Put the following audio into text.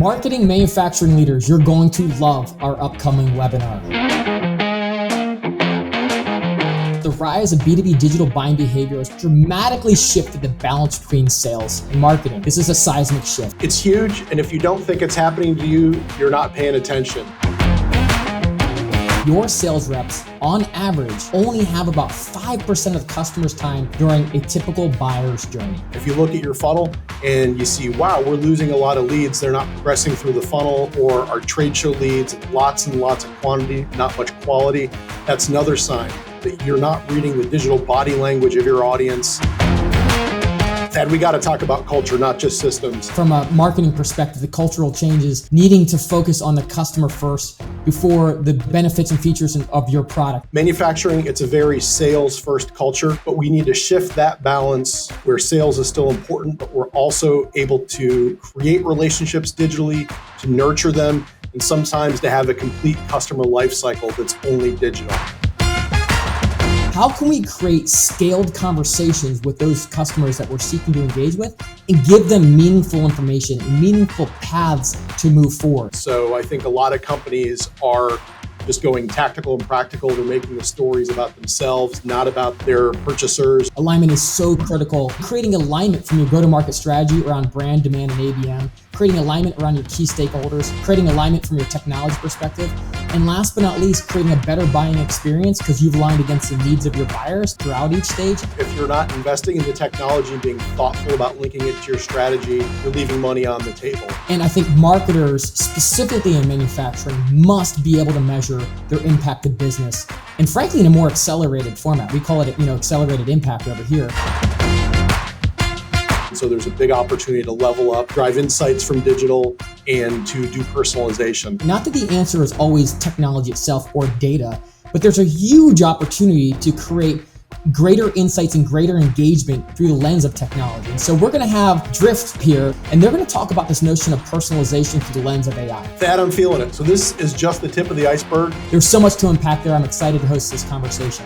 Marketing manufacturing leaders, you're going to love our upcoming webinar. The rise of B2B digital buying behavior has dramatically shifted the balance between sales and marketing. This is a seismic shift. It's huge, and if you don't think it's happening to you, you're not paying attention. Your sales reps, on average, only have about 5% of the customer's time during a typical buyer's journey. If you look at your funnel and you see, wow, we're losing a lot of leads, they're not progressing through the funnel, or our trade show leads, lots and lots of quantity, not much quality, that's another sign that you're not reading the digital body language of your audience. Thad, we got to talk about culture, not just systems. From a marketing perspective, the cultural changes, needing to focus on the customer first before the benefits and features of your product. Manufacturing, it's a very sales-first culture, but we need to shift that balance where sales is still important, but we're also able to create relationships digitally, to nurture them, and sometimes to have a complete customer life cycle that's only digital. How can we create scaled conversations with those customers that we're seeking to engage with and give them meaningful information and meaningful paths to move forward? So I think a lot of companies are just going tactical and practical. They're making the stories about themselves, not about their purchasers. Alignment is so critical. Creating alignment from your go-to-market strategy around brand, demand, and ABM, creating alignment around your key stakeholders, creating alignment from your technology perspective, and last but not least, creating a better buying experience because you've aligned against the needs of your buyers throughout each stage. If you're not investing in the technology and being thoughtful about linking it to your strategy, you're leaving money on the table. And I think marketers, specifically in manufacturing, must be able to measure their impact to business, and frankly, in a more accelerated format. We call it, accelerated impact over here. So there's a big opportunity to level up, drive insights from digital, and to do personalization. Not that the answer is always technology itself or data, but there's a huge opportunity to create greater insights and greater engagement through the lens of technology. And so we're going to have Drift here, and they're going to talk about this notion of personalization through the lens of AI. Thad, I'm feeling it. So this is just the tip of the iceberg. There's so much to unpack there. I'm excited to host this conversation.